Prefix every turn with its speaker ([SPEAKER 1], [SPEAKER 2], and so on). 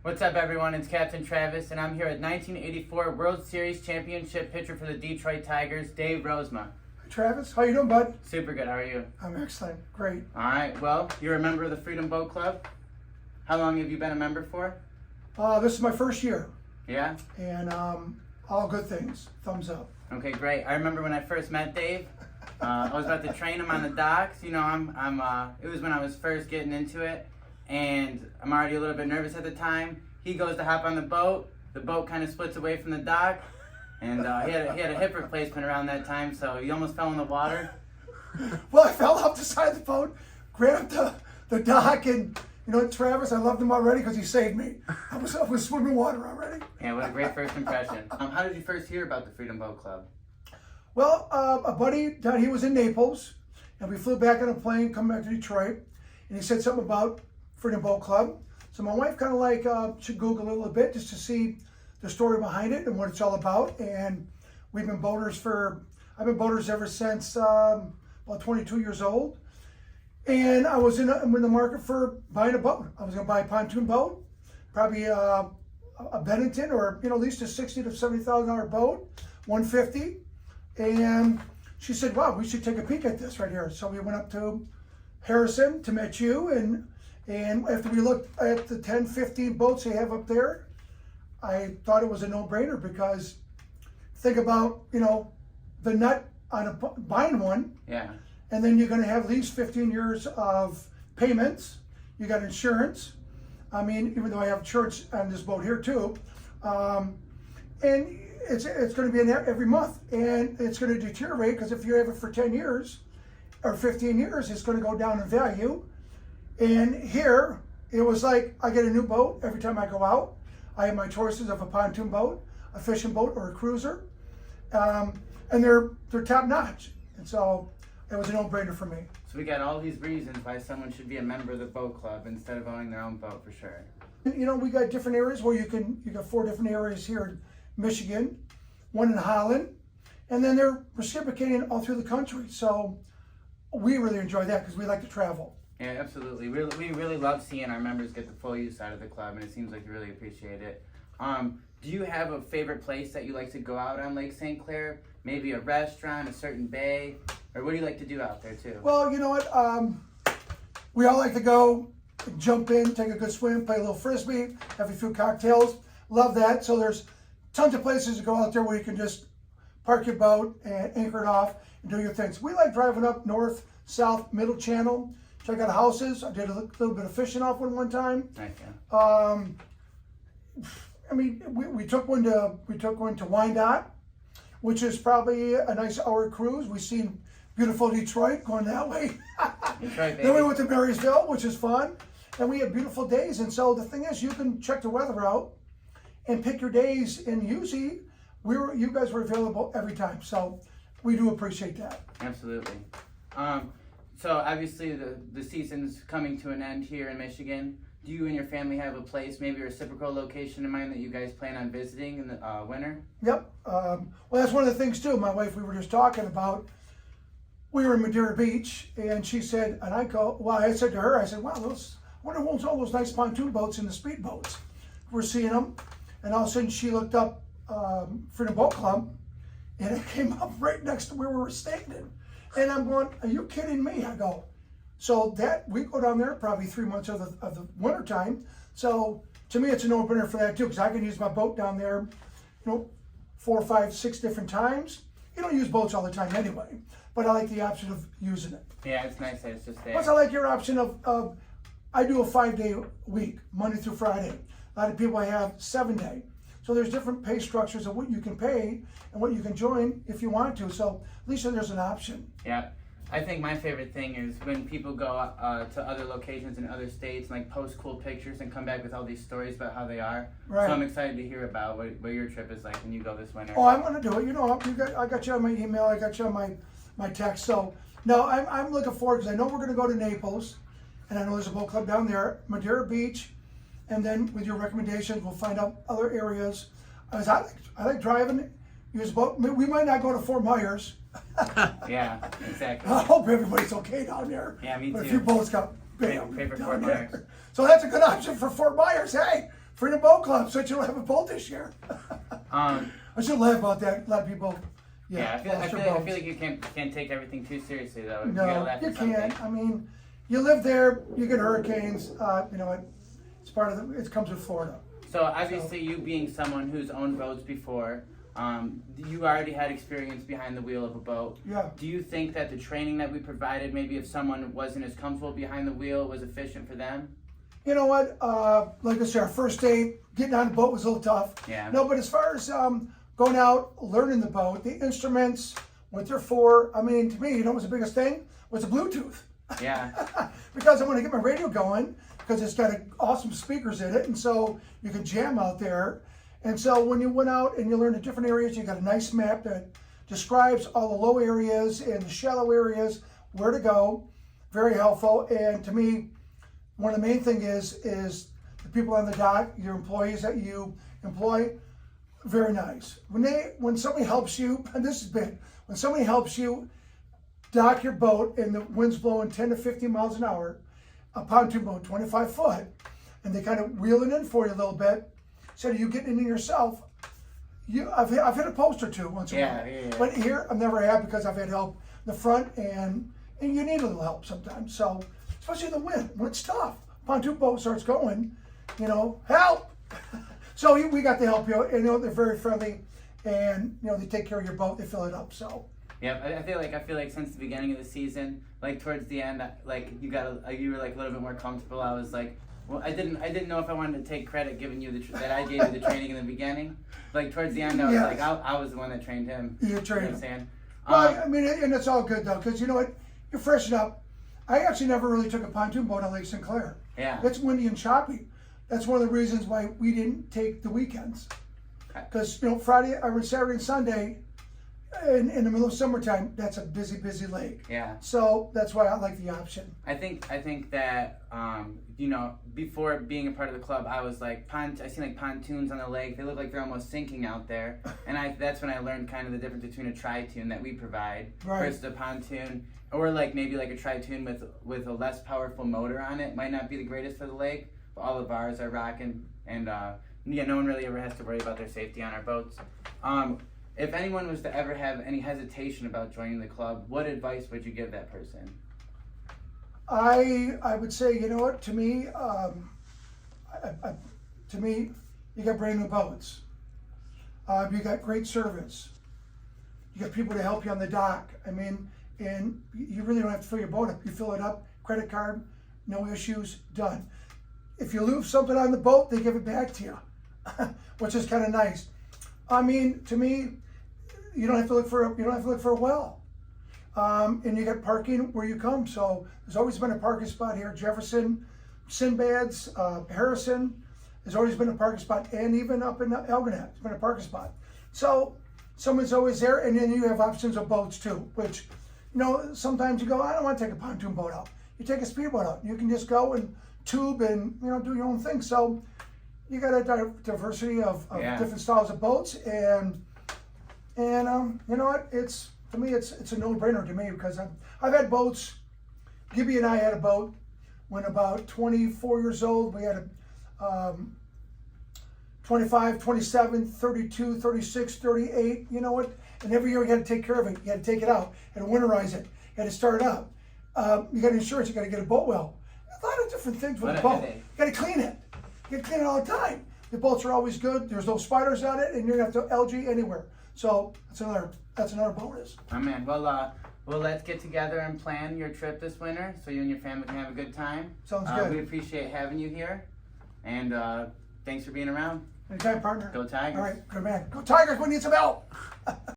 [SPEAKER 1] What's up, everyone? It's Captain Travis, and I'm here at 1984 World Series Championship pitcher for the Detroit Tigers, Dave Rozema.
[SPEAKER 2] Hey, Travis, how you doing, bud?
[SPEAKER 1] Super good. How are you?
[SPEAKER 2] I'm excellent. Great.
[SPEAKER 1] All right. Well, you're a member of the Freedom Boat Club. How long have you been a member for?
[SPEAKER 2] This is my first year,
[SPEAKER 1] Yeah?
[SPEAKER 2] and all good things. Thumbs up.
[SPEAKER 1] Okay, great. I remember when I first met Dave. I was about to train him on the docks. You know, it was when I was first getting into it, and I'm already a little bit nervous at the time. He goes to hop on the boat kind of splits away from the dock, and he had a hip replacement around that time, so he almost fell in the water.
[SPEAKER 2] Well, I fell off the side of the boat, grabbed the dock, and you know what, Travis, I loved him already because he saved me. I was swimming water already.
[SPEAKER 1] Yeah, what a great first impression. How did you first hear about the Freedom Boat Club?
[SPEAKER 2] Well, a buddy down he was in Naples, and we flew back on a plane, come back to Detroit, and he said something about Freedom Boat Club. So my wife kind of like should Google a little bit just to see the story behind it and what it's all about. And we've been boaters I've been boaters ever since about 22 years old. And I'm in the market for buying a boat. I was going to buy a pontoon boat, probably a Bennington, or you know, at least a $60,000 to $70,000 boat, 150. And she said, "Wow, we should take a peek at this right here." So we went up to Harrison to meet you, and after we looked at the 10, 15 boats they have up there, I thought it was a no-brainer because think about, you know, the nut on buying one.
[SPEAKER 1] Yeah.
[SPEAKER 2] And then you're going to have at least 15 years of payments. You got insurance. I mean, even though I have insurance on this boat here too. And it's going to be in there every month. And it's going to deteriorate because if you have it for 10 years or 15 years, it's going to go down in value. And here, it was like I get a new boat every time I go out. I have my choices of a pontoon boat, a fishing boat, or a cruiser. And they're top notch. And so it was a no-brainer for me.
[SPEAKER 1] So we got all these reasons why someone should be a member of the boat club instead of owning their own boat, for sure.
[SPEAKER 2] You know, we got different areas where you got 4 different areas here in Michigan, 1 in Holland, and then they're reciprocating all through the country. So we really enjoy that because we like to travel.
[SPEAKER 1] Yeah, absolutely. We really love seeing our members get the full use out of the club, and it seems like you really appreciate it. Do you have a favorite place that you like to go out on Lake St. Clair? Maybe a restaurant, a certain bay? Or what do you like to do out there too?
[SPEAKER 2] Well, you know what? We all like to go, jump in, take a good swim, play a little frisbee, have a few cocktails. Love that. So there's tons of places to go out there where you can just park your boat and anchor it off and do your things. We like driving up north, south, middle channel, check out houses. I did a little bit of fishing off one time.
[SPEAKER 1] Nice, yeah.
[SPEAKER 2] I mean, we took one to Wyandotte, which is probably a nice hour cruise. We seen beautiful Detroit going that way.
[SPEAKER 1] Detroit, baby.
[SPEAKER 2] Then we went to Marysville, which is fun, and we had beautiful days. And so the thing is, you can check the weather out and pick your days. And usually, you guys were available every time. So we do appreciate that.
[SPEAKER 1] Absolutely. So obviously the season's coming to an end here in Michigan. Do you and your family have a place, maybe a reciprocal location in mind that you guys plan on visiting in the winter?
[SPEAKER 2] Yep. Well, that's one of the things too. My wife, we were just talking about. We were in Madeira Beach, and she said, and I said to her, I said, wow, I wonder what's all those nice pontoon boats and the speed boats. We're seeing them, and all of a sudden she looked up Freedom Boat Club, and it came up right next to where we were standing. And I'm going, are you kidding me? I go, so that we go down there probably 3 months of the winter time. So to me, it's a no-brainer for that too, because I can use my boat down there, you know, 4, 5, 6 different times. You don't use boats all the time anyway, but I like the option of using it.
[SPEAKER 1] Yeah, it's nice that it's just there.
[SPEAKER 2] Plus, I like your option of I do a 5-day week, Monday through Friday. A lot of people have 7-day. So there's different pay structures of what you can pay and what you can join if you want to. So at least there's an option.
[SPEAKER 1] Yeah. I think my favorite thing is when people go to other locations in other states and like post cool pictures and come back with all these stories about how they are.
[SPEAKER 2] Right.
[SPEAKER 1] So I'm excited to hear about what your trip is like when you go this winter.
[SPEAKER 2] Oh, I'm going to do it. You know, I got you on my email. I got you on my text. So no, I'm looking forward because I know we're going to go to Naples, and I know there's a boat club down there, Madeira Beach, and then with your recommendations, we'll find out other areas. As I like driving. Use a boat. We might not go to Fort Myers.
[SPEAKER 1] Yeah, exactly.
[SPEAKER 2] I hope everybody's okay down there.
[SPEAKER 1] Yeah, me
[SPEAKER 2] but
[SPEAKER 1] too.
[SPEAKER 2] a few boats got
[SPEAKER 1] Favorite
[SPEAKER 2] down
[SPEAKER 1] Fort
[SPEAKER 2] there.
[SPEAKER 1] Myers.
[SPEAKER 2] So that's a good option for Fort Myers. Hey, Freedom Boat Club, so you'll have a boat this year.
[SPEAKER 1] Um,
[SPEAKER 2] I should laugh about that. A lot of people.
[SPEAKER 1] yeah, I feel like you can't take everything too seriously though.
[SPEAKER 2] No, you can't. I mean, you live there, you get hurricanes. You know, it's part of it comes with Florida.
[SPEAKER 1] So obviously, you being someone who's owned boats before, you already had experience behind the wheel of a boat.
[SPEAKER 2] Yeah.
[SPEAKER 1] Do you think that the training that we provided, maybe if someone wasn't as comfortable behind the wheel, was efficient for them?
[SPEAKER 2] You know what? Like I said, our first day getting on the boat was a little tough.
[SPEAKER 1] Yeah.
[SPEAKER 2] No, but as far as going out, learning the boat, the instruments, what they're for, I mean, to me, you know what was the biggest thing? Was the Bluetooth.
[SPEAKER 1] Yeah.
[SPEAKER 2] Because I want to get my radio going, because it's got awesome speakers in it, and so you can jam out there. And so when you went out and you learned the different areas, you got a nice map that describes all the low areas and the shallow areas, where to go. Very helpful. And to me, one of the main thing is the people on the dock, your employees that you employ, very nice. When somebody helps you, and this is big, when somebody helps you dock your boat and the wind's blowing 10 to 15 miles an hour, a pontoon boat, 25 foot, and they kind of wheel it in for you a little bit, instead of you getting in yourself, I've hit a post or two once in a while.
[SPEAKER 1] Yeah.
[SPEAKER 2] But here, I've never had, because I've had help in the front, and you need a little help sometimes. So, especially the wind, when it's tough, pontoon boat starts going, you know, help! So we got to help you, and you know, they're very friendly, and you know, they take care of your boat, they fill it up, so.
[SPEAKER 1] Yeah, I feel like since the beginning of the season, like towards the end, like you were like a little bit more comfortable. I was like, well, I didn't know if I wanted to take credit, giving you that I gave you the training in the beginning. Like towards the end, I was like, I was the one that trained him.
[SPEAKER 2] You trained him.
[SPEAKER 1] You know what I'm saying?
[SPEAKER 2] Well, I mean, and it's all good though, because you know what, you freshen up. I actually never really took a pontoon boat on Lake Sinclair.
[SPEAKER 1] Yeah.
[SPEAKER 2] It's windy and choppy. That's one of the reasons why we didn't take the weekends. Because you know, Saturday and Sunday, in the middle of summertime, that's a busy lake.
[SPEAKER 1] Yeah.
[SPEAKER 2] So that's why I like the option.
[SPEAKER 1] I think that you know, before being a part of the club, I was like I seen like pontoons on the lake. They look like they're almost sinking out there, and that's when I learned kind of the difference between a tri-tune that we provide versus a pontoon, or like maybe like a tri-tune with a less powerful motor on it. Might not be the greatest for the lake, but all of ours are rocking, and yeah, no one really ever has to worry about their safety on our boats. If anyone was to ever have any hesitation about joining the club, what advice would you give that person?
[SPEAKER 2] I would say, you know what, to me, you got brand new boats. You got great service. You got people to help you on the dock. I mean, and you really don't have to fill your boat up. You fill it up, credit card, no issues, done. If you lose something on the boat, they give it back to you, which is kind of nice. I mean, to me, you don't have to look for a well, and you got parking where you come. So there's always been a parking spot here. Jefferson, Sinbad's, Harrison. There's always been a parking spot, and even up in Elginak, there's been a parking spot. So someone's always there, and then you have options of boats too. Which, you know, sometimes you go, I don't want to take a pontoon boat out. You take a speedboat out. You can just go and tube and do your own thing. So you got a diversity of different styles of boats, and you know what? It's a no-brainer to me, because I've had boats. Gibby and I had a boat when about 24 years old. We had a 25, 27, 32, 36, 38. You know what? And every year you had to take care of it. You had to take it out. You had to winterize it. You had to start it up. You got insurance. You got to get a boat well. A lot of different things with a boat. You got to clean it. You got to clean it all the time. The bolts are always good. There's no spiders on it, and you're gonna have to LG anywhere. So that's another bonus.
[SPEAKER 1] Oh man, well let's get together and plan your trip this winter, so you and your family can have a good time.
[SPEAKER 2] Sounds good.
[SPEAKER 1] We appreciate having you here, and thanks for being around.
[SPEAKER 2] Anytime, partner.
[SPEAKER 1] Go Tigers.
[SPEAKER 2] All right, good man. Go Tigers. We need some help.